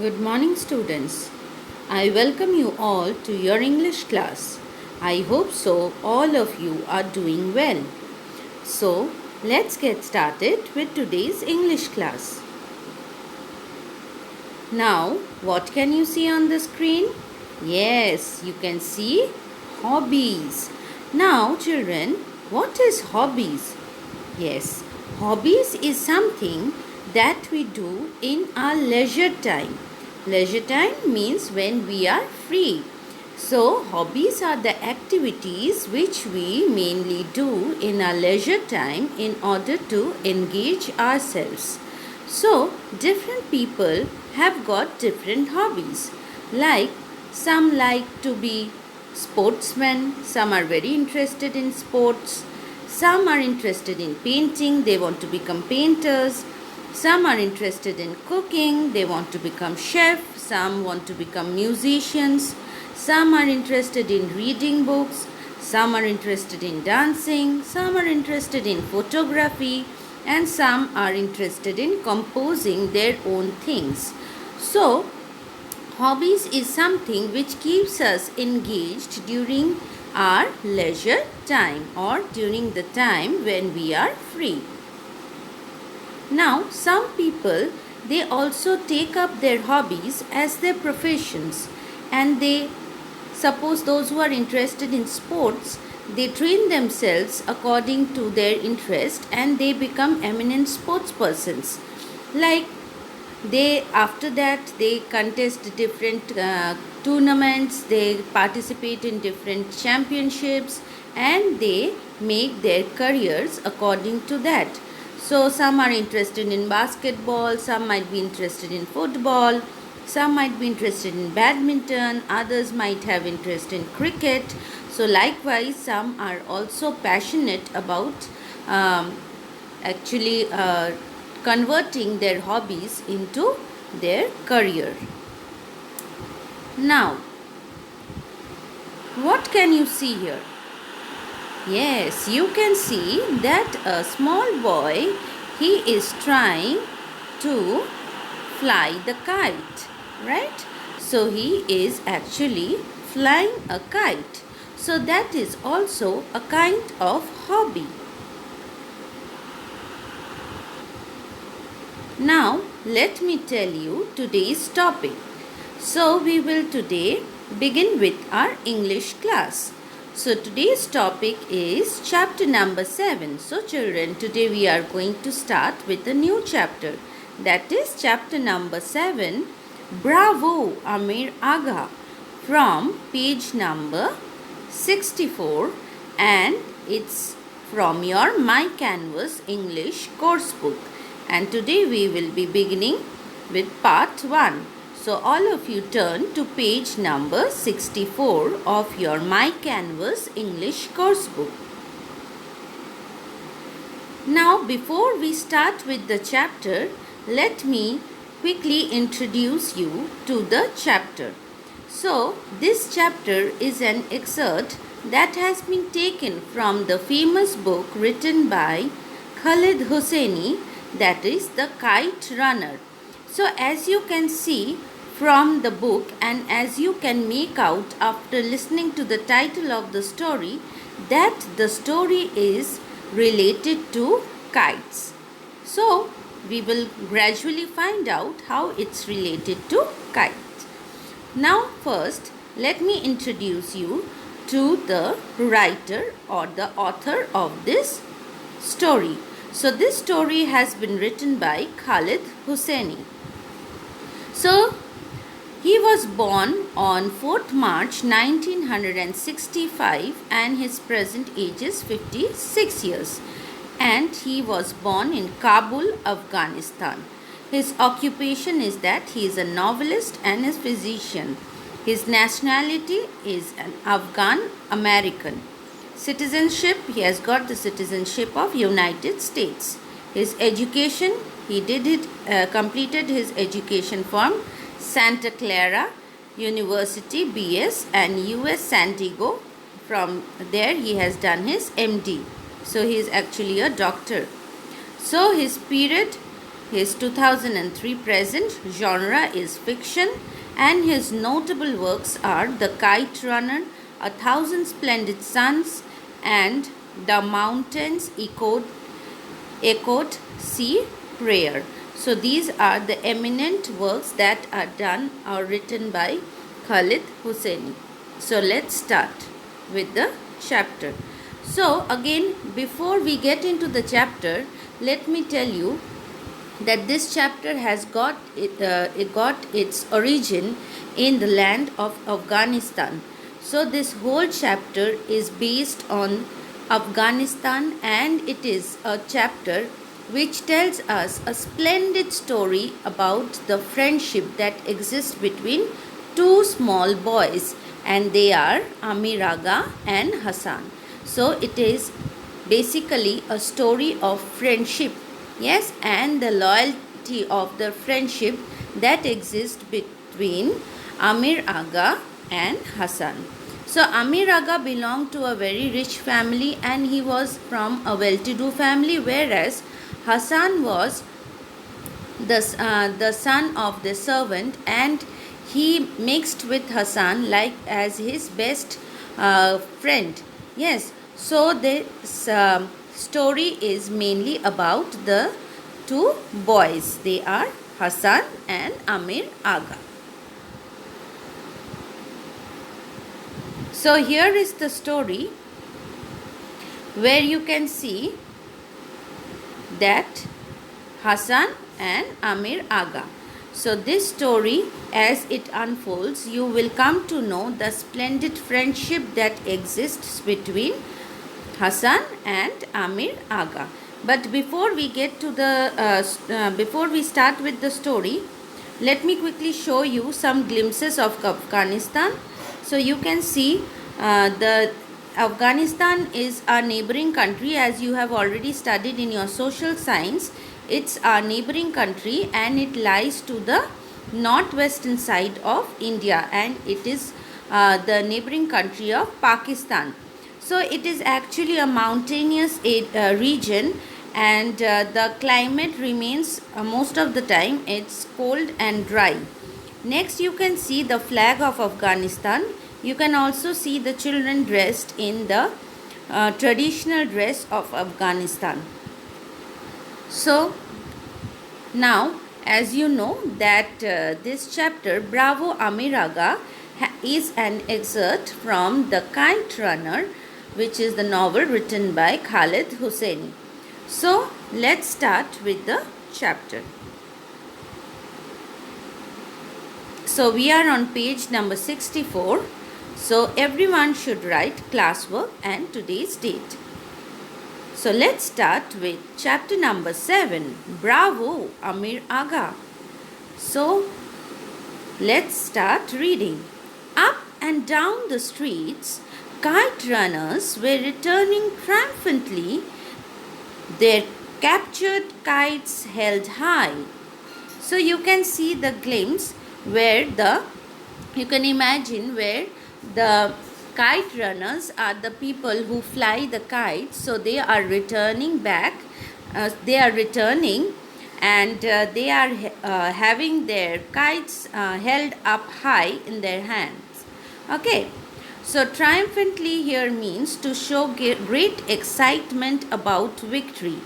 Good morning, students. I welcome you all to your English class. I hope so all of you are doing well. So, let's get started with today's English class. Now, what can you see on the screen? Yes, you can see hobbies. Now, children, what is hobbies? Yes, hobbies is something that we do in our leisure time. Leisure time means when we are free. So, hobbies are the activities which we mainly do in our leisure time in order to engage ourselves. So, different people have got different hobbies. Like, some like to be sportsmen, some are very interested in sports, some are interested in painting, they want to become painters. Some are interested in cooking, they want to become chef. Some want to become musicians. Some are interested in reading books. Some are interested in dancing. Some are interested in photography. And some are interested in composing their own things. So, hobbies is something which keeps us engaged during our leisure time or during the time when we are free. Now, some people, they also take up their hobbies as their professions, and they suppose those who are interested in sports, they train themselves according to their interest and they become eminent sports persons. Like they after that they contest different tournaments, they participate in different championships, and they make their careers according to that. So some are interested in basketball, some might be interested in football, some might be interested in badminton, others might have interest in cricket. So likewise, some are also passionate about actually converting their hobbies into their career. Now, what can you see here? Yes, you can see that a small boy, he is trying to fly the kite, right? So he is actually flying a kite. So that is also a kind of hobby. Now, let me tell you today's topic. So we will today begin with our English class. So today's topic is chapter number 7. So children, today we are going to start with a new chapter. That is chapter number 7. Bravo, Amir Agha, from page number 64, and it's from your My Canvas English Coursebook. And today we will be beginning with part 1. So all of you turn to page number 64 of your My Canvas English Coursebook. Now before we start with the chapter, let me quickly introduce you to the chapter. So this chapter is an excerpt that has been taken from the famous book written by Khalid Hosseini, that is The Kite Runner. So as you can see from the book, and as you can make out after listening to the title of the story, that the story is related to kites. So we will gradually find out how it's related to kites. Now first, let me introduce you to the writer or the author of this story. So this story has been written by Khalid Hosseini. So he was born on 4th March 1965 and his present age is 56 years. And he was born in Kabul, Afghanistan. His occupation is that he is a novelist and a physician. His nationality is an Afghan American. Citizenship, he has got the citizenship of United States. His education, he completed his education from Santa Clara University BS and US San Diego. From there he has done his MD. So he is actually a doctor. So his period His 2003 present genre is fiction, and his notable works are The Kite Runner, A Thousand Splendid Suns, and The Mountains Echoed Sea Prayer. So these are the eminent works that are done or written by Khalid Hosseini. So let's start with the chapter. So again, before we get into the chapter, let me tell you that this chapter has it got its origin in the land of Afghanistan. So this whole chapter is based on Afghanistan, and it is a chapter which tells us a splendid story about the friendship that exists between two small boys, and they are Amir Agha and Hassan. So it is basically a story of friendship, yes, and the loyalty of the friendship that exists between Amir Agha and Hassan. So Amir Agha belonged to a very rich family, and he was from a well-to-do family, whereas Hassan was the son of the servant, and he mixed with Hassan like as his best friend. Yes, so this story is mainly about the two boys. They are Hassan and Amir Agha. So here is the story where you can see that Hassan and Amir Agha. So this story, as it unfolds, you will come to know the splendid friendship that exists between Hassan and Amir Agha. But before we get to before we start with the story, let me quickly show you some glimpses of Afghanistan. So you can see the Afghanistan is our neighboring country, as you have already studied in your social science. It's our neighboring country, and it lies to the northwestern side of India, and it is the neighboring country of Pakistan. So it is actually a mountainous region, and the climate remains most of the time it's cold and dry. Next, you can see the flag of Afghanistan. You can also see the children dressed in the traditional dress of Afghanistan. So now, as you know that this chapter, Bravo Amir Agha, is an excerpt from The Kite Runner, which is the novel written by Khalid Hosseini. So let's start with the chapter. So we are on page number 64. So everyone should write classwork and today's date. So let's start with chapter number 7, Bravo Amir Agha. So let's start reading. Up and down the streets, kite runners were returning triumphantly, their captured kites held high. So you can see the glimpse where you can imagine where the kite runners are the people who fly the kites. So they are returning back, and they are having their kites held up high in their hands. Okay, so triumphantly here means to show great excitement about victory.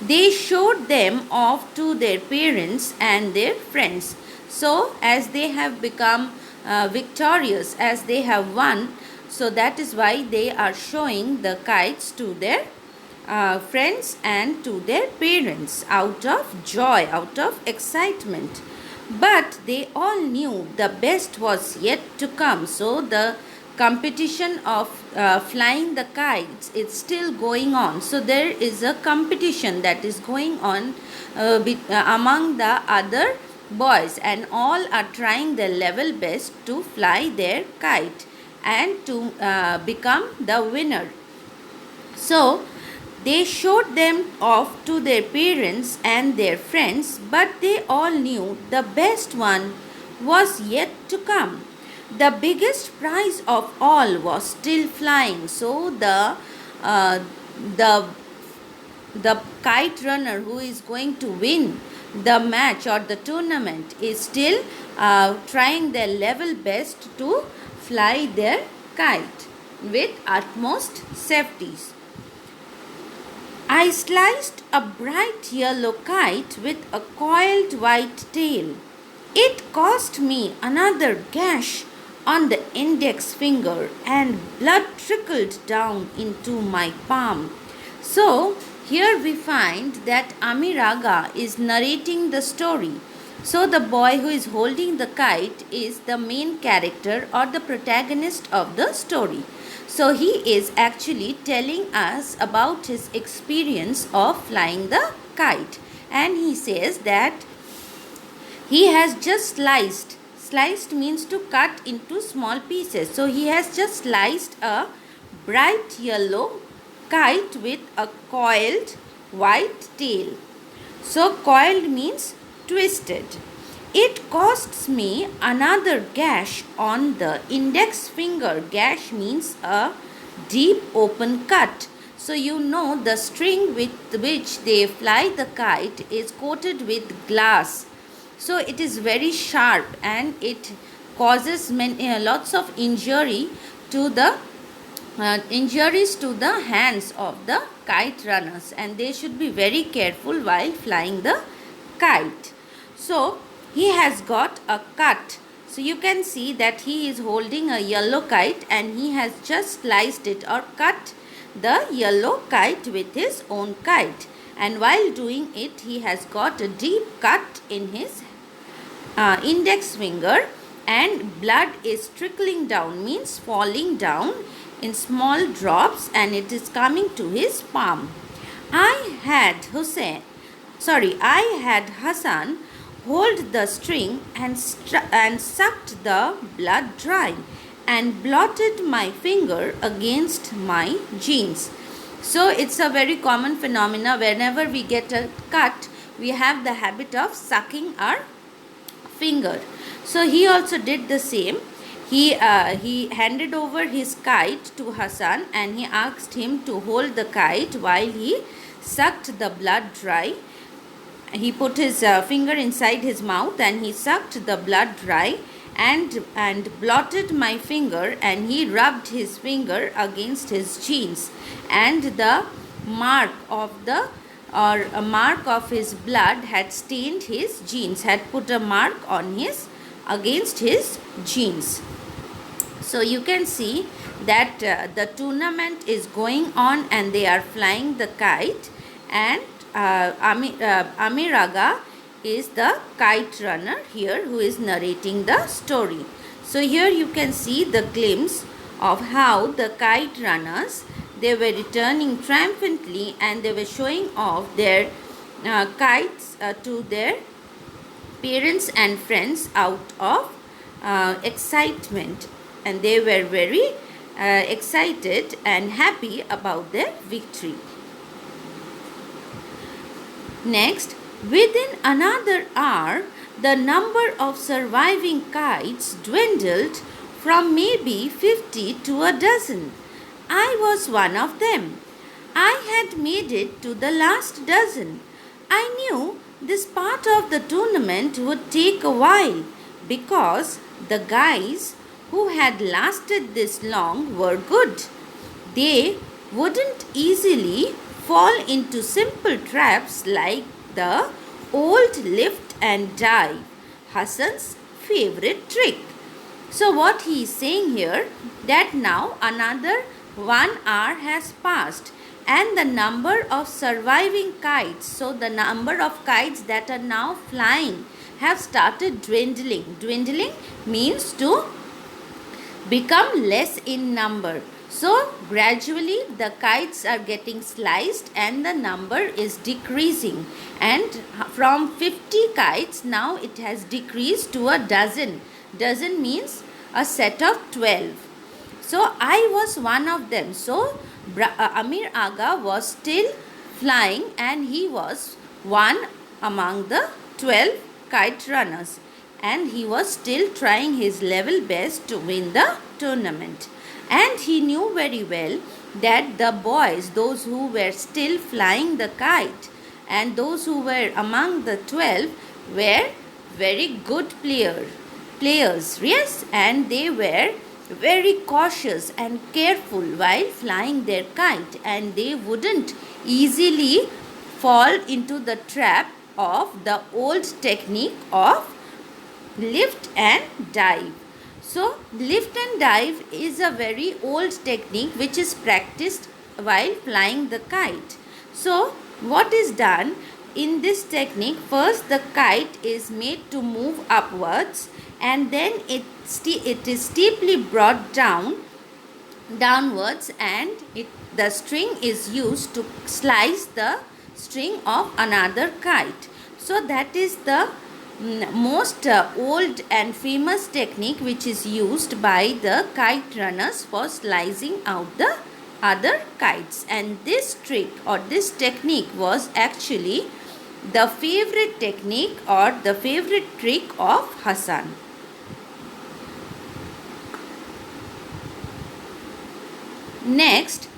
They showed them off to their parents and their friends. So as they have become victorious, as they have won, so that is why they are showing the kites to their friends and to their parents out of joy, out of excitement. But they all knew the best was yet to come. So the competition of flying the kites is still going on. So there is a competition that is going on among the other boys, and all are trying their level best to fly their kite and to become the winner. So they showed them off to their parents and their friends, but they all knew the best one was yet to come. The biggest prize of all was still flying. So the the kite runner who is going to win the match or the tournament is still trying their level best to fly their kite with utmost safeties. I sliced a bright yellow kite with a coiled white tail. It caused me another gash on the index finger and blood trickled down into my palm. So, here we find that Amir Agha is narrating the story. So, the boy who is holding the kite is the main character or the protagonist of the story. So, he is actually telling us about his experience of flying the kite. And he says that he has just sliced means to cut into small pieces. So he has just sliced a bright yellow kite with a coiled white tail. So coiled means twisted. It costs me another gash on the index finger. Gash means a deep open cut. So you know the string with which they fly the kite is coated with glass. So it is very sharp and it causes lots of injuries to the hands of the kite runners, and they should be very careful while flying the kite. So he has got a cut. So you can see that he is holding a yellow kite and he has just sliced it or cut the yellow kite with his own kite, and while doing it he has got a deep cut in his index finger and blood is trickling down means falling down in small drops and it is coming to his palm. I had Hassan hold the string and sucked the blood dry and blotted my finger against my jeans. So it's a very common phenomena. Whenever we get a cut, we have the habit of sucking our finger. So he also did the same. He handed over his kite to Hassan and he asked him to hold the kite while he sucked the blood dry. He put his finger inside his mouth and he sucked the blood dry and blotted my finger, and he rubbed his finger against his jeans, and the mark of his blood had stained his jeans, had put a mark on against his jeans. So you can see that the tournament is going on and they are flying the kite, and Amir Agha is the kite runner here who is narrating the story. So here you can see the glimpse of how the kite runners, they were returning triumphantly and they were showing off their kites to their parents and friends out of excitement, and they were very excited and happy about their victory. Next, within another hour, the number of surviving kites dwindled from maybe 50 to a dozen. I was one of them. I had made it to the last dozen. I knew this part of the tournament would take a while because the guys who had lasted this long were good. They wouldn't easily fall into simple traps like the old lift and dive, Hassan's favorite trick. So what he is saying here, that now another 1 hour has passed and the number of surviving kites, so the number of kites that are now flying have started dwindling. Dwindling means to become less in number. So gradually the kites are getting sliced and the number is decreasing, and from 50 kites now it has decreased to a dozen. Dozen means a set of 12. So I was one of them. So Amir Agha was still flying and he was one among the 12 kite runners, and he was still trying his level best to win the tournament. And he knew very well that the boys, those who were still flying the kite, and those who were among the 12 were very good players, yes, and they were very cautious and careful while flying their kite, and they wouldn't easily fall into the trap of the old technique of lift and dive. So, lift and dive is a very old technique which is practiced while flying the kite. So, what is done in this technique? First, the kite is made to move upwards, and then it is steeply brought downwards, and the string is used to slice the string of another kite. So, that is the most old and famous technique which is used by the kite runners for slicing out the other kites, and this trick or this technique was actually the favorite technique or the favorite trick of Hassan. Next,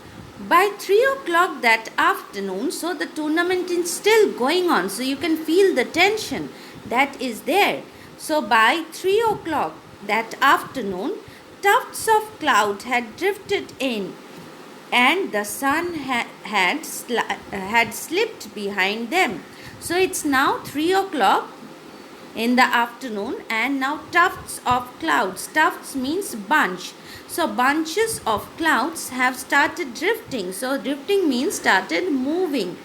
by 3 o'clock that afternoon, so the tournament is still going on, so you can feel the tension that is there. So by 3 o'clock that afternoon, tufts of cloud had drifted in, and the sun had slipped behind them. So it's now 3 o'clock in the afternoon, and now tufts of clouds, tufts means bunch, so bunches of clouds have started drifting. So drifting means started moving.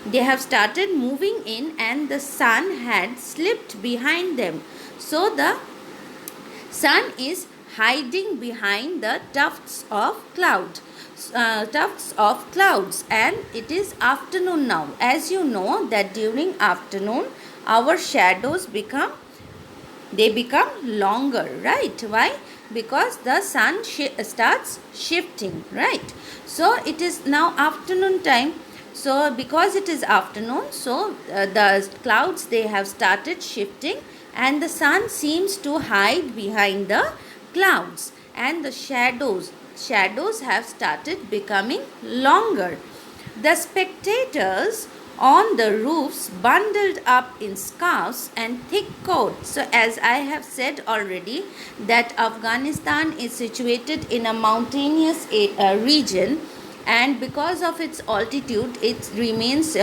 They have started moving in, and the sun had slipped behind them. So the sun is hiding behind the tufts of clouds, and it is afternoon now. As you know that during afternoon our shadows become longer, right? Why? Because the sun starts shifting, right? So it is now afternoon time. So because it is afternoon, so the clouds, they have started shifting, and the sun seems to hide behind the clouds, and the shadows have started becoming longer. The spectators on the roofs bundled up in scarves and thick coats. So as I have said already, that Afghanistan is situated in a mountainous region, and because of its altitude it remains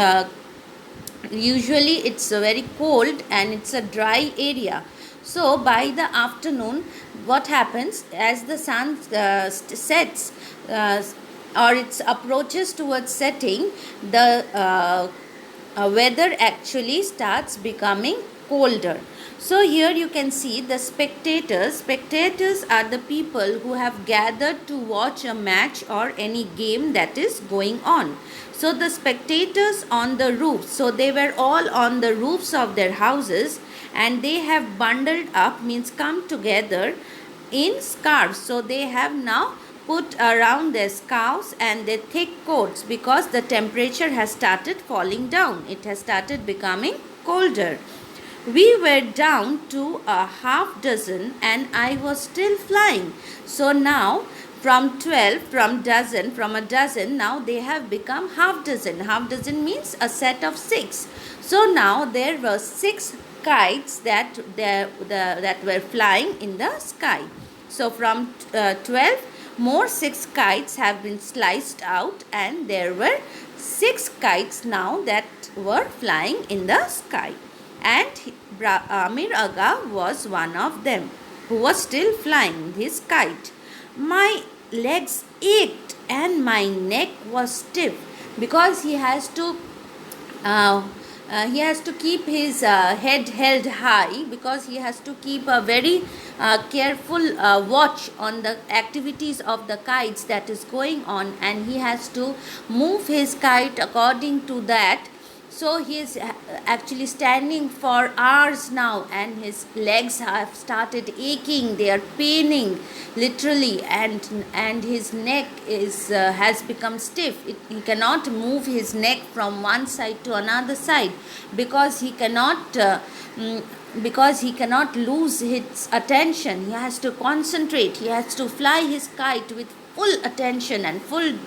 usually it's very cold, and it's a dry area. So by the afternoon, what happens, as the sun sets or it approaches towards setting, the weather actually starts becoming colder. So here you can see the spectators are the people who have gathered to watch a match or any game that is going on. So the spectators on the roofs, so they were all on the roofs of their houses, and they have bundled up, means come together in scarves. So they have now put around their scarves and their thick coats, because the temperature has started falling down. It has started becoming colder. We were down to a half dozen, and I was still flying. So now from a dozen, now they have become half dozen. Half dozen means a set of 6. So now there were 6 kites that were flying in the sky. So from 12, more 6 kites have been sliced out, and there were 6 kites now that were flying in the sky. And Amir Agha was one of them, who was still flying his kite. My legs ached and my neck was stiff, because he has to keep his head held high, because he has to keep a very careful watch on the activities of the kites that is going on, and he has to move his kite according to that. So he is actually standing for hours now, and his legs have started aching. They are paining literally, and his neck has become stiff. He cannot move his neck from one side to another side, because he cannot lose his attention. He has to concentrate. He has to fly his kite with full attention and full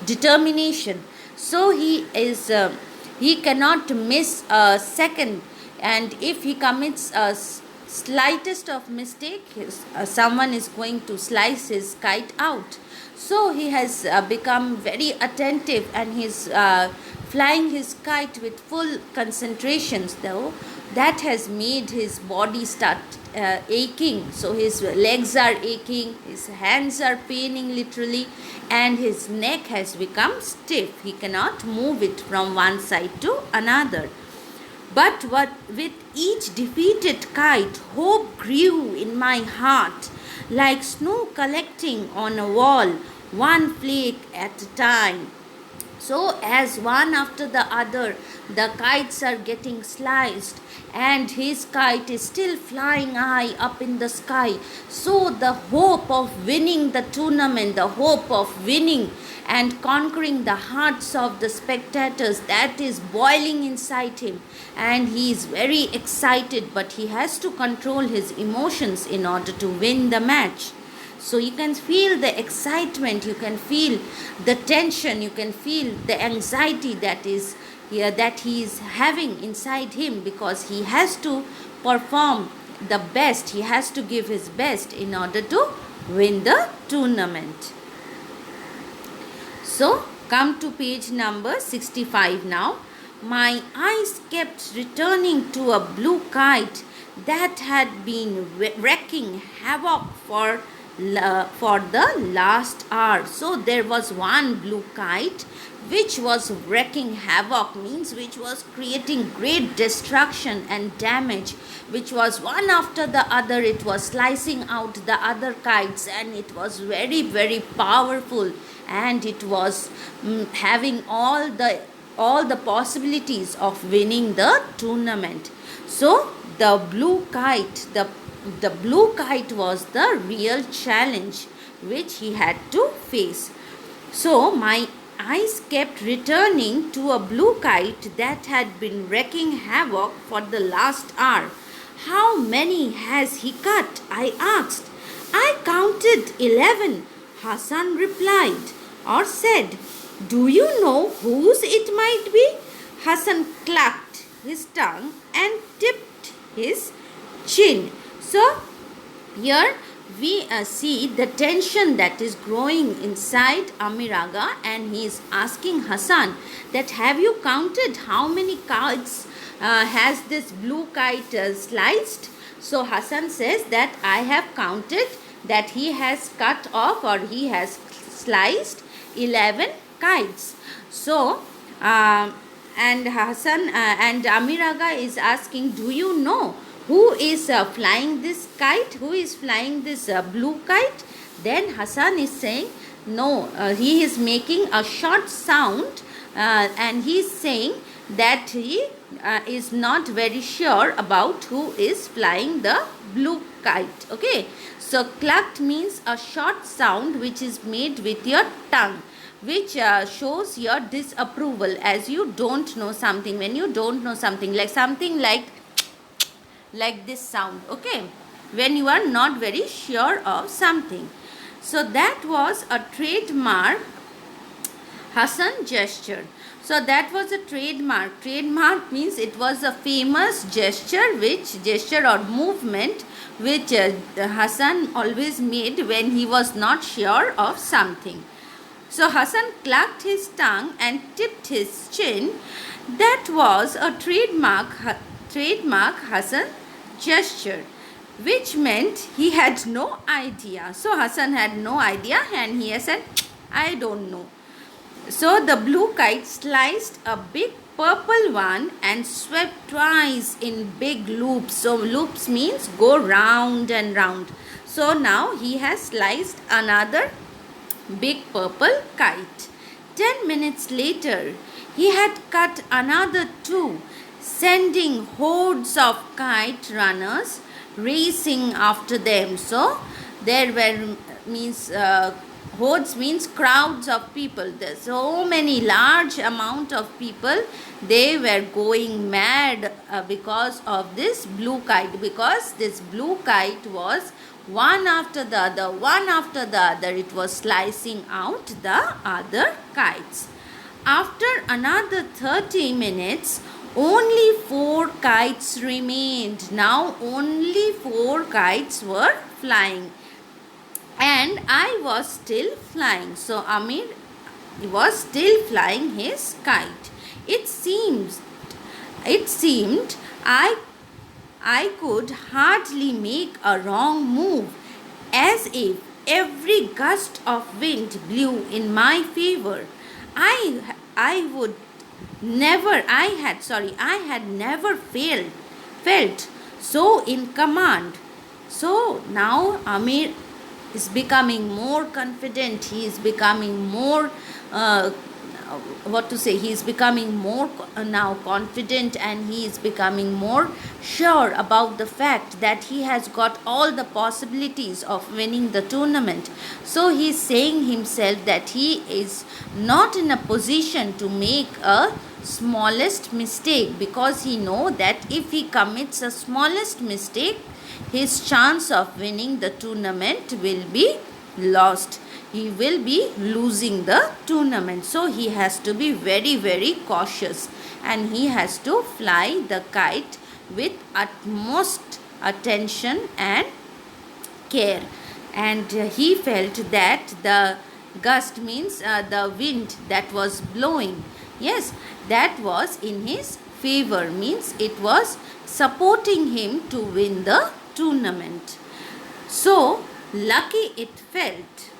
determination. So he cannot miss a second, and if he commits a slightest of mistake, someone is going to slice his kite out. So he has become very attentive, and he's flying his kite with full concentrations, though that has made his body start aching. So his legs are aching, his hands are paining literally, and his neck has become stiff. He cannot move it from one side to another. But with each defeated kite, hope grew in my heart, like snow collecting on a wall, one flake at a time. So, as one after the other, the kites are getting sliced, and his kite is still flying high up in the sky. So, the hope of winning the tournament, the hope of winning and conquering the hearts of the spectators, that is boiling inside him, and he is very excited, but he has to control his emotions in order to win the match. So you can feel the excitement, you can feel the tension, you can feel the anxiety that he is having inside him, because he has to perform the best, he has to give his best in order to win the tournament. So come to page number 65 now. My eyes kept returning to a blue kite that had been wreaking havoc for the last hour. So there was one blue kite which was wreaking havoc, means which was creating great destruction and damage, which was one after the other, it was slicing out the other kites, and it was very, very powerful, and it was having all the possibilities of winning the tournament. So the blue kite was the real challenge which he had to face. So my eyes kept returning to a blue kite that had been wreaking havoc for the last hour. How many has he cut? I asked. I counted 11, Hassan replied, or said. Do you know whose it might be? Hassan clucked his tongue and tipped his chin. So here we see the tension that is growing inside Amir Agha, and he is asking Hassan that, have you counted how many kites has this blue kite sliced? So Hassan says that I have counted, that he has cut off, or he has sliced 11 kites. So and Hassan and Amir Agha is asking, do you know who is flying this kite? Who is flying this blue kite? Then Hassan is saying, no, he is making a short sound, and he is saying that he is not very sure about who is flying the blue kite. Okay, so clucked means a short sound which is made with your tongue, which shows your disapproval, as you don't know something. When you don't know something, like something like this sound, okay, when you are not very sure of something. So that was a trademark Hassan gesture. So that was a trademark. Trademark means it was a famous gesture or movement which Hassan always made when he was not sure of something. So Hassan clucked his tongue and tipped his chin. That was a trademark Hassan gesture, which meant he had no idea. So Hassan had no idea, and he said, I don't know. So the blue kite sliced a big purple one and swept twice in big loops. So loops means go round and round. So now he has sliced another big purple kite. 10 minutes later, he had cut another 2, sending hordes of kite runners racing after them. So there were Hordes means crowds of people. There's so many large amount of people. They were going mad because of this blue kite. Because this blue kite was one after the other, one after the other. It was slicing out the other kites. After another 30 minutes, only 4 kites remained. Now only 4 kites were flying, and I was still flying. So Amir was still flying his kite. It seemed I could hardly make a wrong move, as if every gust of wind blew in my favor. I would never I had never felt so in command. So now Amir is becoming more confident. He is becoming more he is becoming more now confident, and he is becoming more sure about the fact that he has got all the possibilities of winning the tournament. So he is saying himself that he is not in a position to make a smallest mistake, because he know that if he commits a smallest mistake, his chance of winning the tournament will be lost. He will be losing the tournament. So he has to be very, very cautious, and he has to fly the kite with utmost attention and care. And he felt that the gust means the wind that was blowing, yes, that was in his favor, means it was supporting him to win the tournament. So lucky it felt.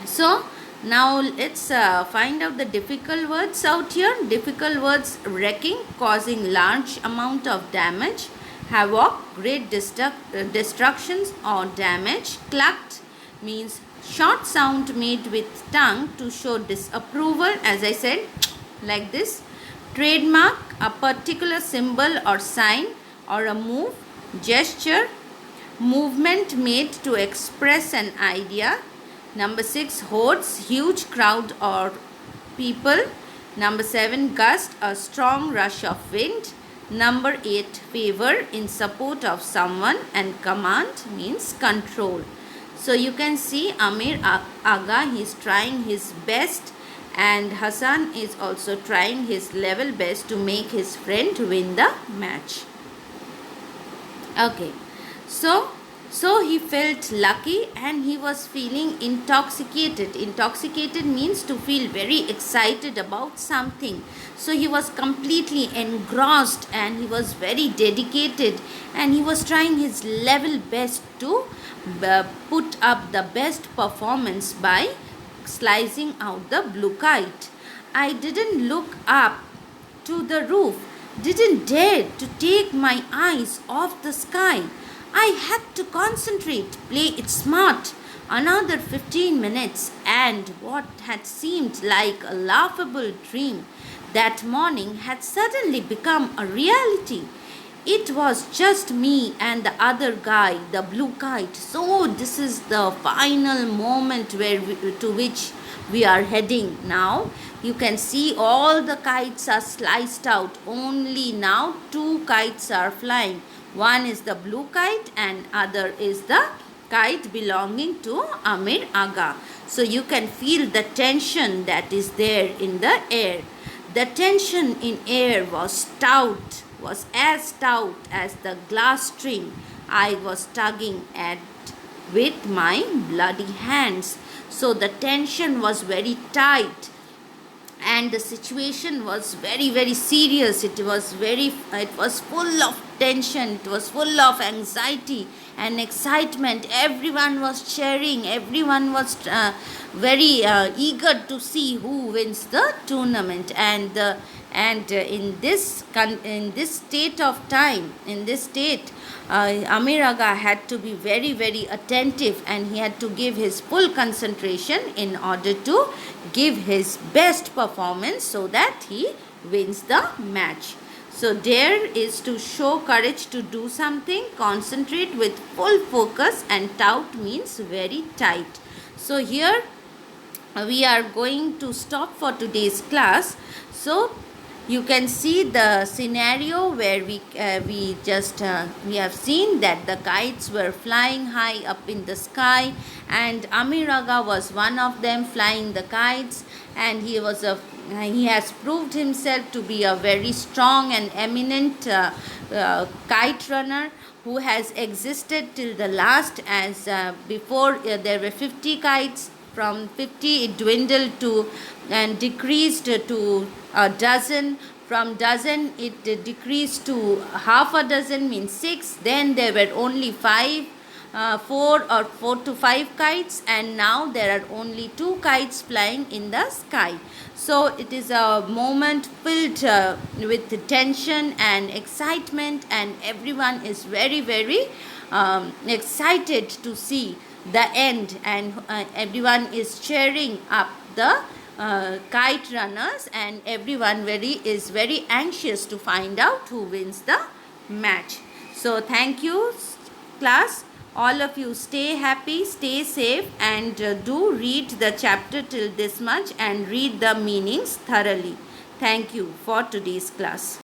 So now let's find out the difficult words out here. Difficult words: wrecking, causing large amount of damage; havoc, great destructions or damage; clucked means short sound made with tongue to show disapproval, as I said, like this. Trademark, a particular symbol or sign or a move, gesture, movement made to express an idea. Number 6, hordes, huge crowd or people. Number 7, gust, a strong rush of wind. Number 8, favor, in support of someone, and command means control. So you can see Amir Agha, he is trying his best, and Hassan is also trying his level best to make his friend win the match. Okay, so he felt lucky, and he was feeling intoxicated. Intoxicated means to feel very excited about something. So he was completely engrossed, and he was very dedicated, and he was trying his level best to put up the best performance by slicing out the blue kite. I didn't look up to the roof, didn't dare to take my eyes off the sky. I had to concentrate, play it smart. Another 15 minutes, and what had seemed like a laughable dream that morning had suddenly become a reality. It was just me and the other guy, the blue kite. So this is the final moment to which we are heading now. You can see all the kites are sliced out. Only now 2 kites are flying. One is the blue kite, and other is the kite belonging to Amir Agha. So you can feel the tension that is there in the air. The tension in air was as stout as the glass string I was tugging at with my bloody hands. So the tension was very tight, and the situation was very, very serious. It was full of tension, it was full of anxiety and excitement. Everyone was cheering, everyone was very eager to see who wins the tournament. And in this state of time, in this state, Amir Agha had to be very, very attentive, and he had to give his full concentration in order to give his best performance so that he wins the match. So dare is to show courage to do something, concentrate with full focus, and tout means very tight. So here we are going to stop for today's class. So you can see the scenario where we have seen that the kites were flying high up in the sky, and Amir Agha was one of them flying the kites, and he has proved himself to be a very strong and eminent kite runner who has existed till the last, as before there were 50 kites. From 50 it dwindled to and decreased to a dozen. From dozen it decreased to half a dozen, means 6. Then there were only 5, 4 to 5 kites, and now there are only 2 kites flying in the sky. So it is a moment filled with tension and excitement, and everyone is very, very excited to see the end, and everyone is cheering up the kite runners, and everyone is very anxious to find out who wins the match. So thank you, class. All of you stay happy, stay safe, and do read the chapter till this much and read the meanings thoroughly. Thank you for today's class.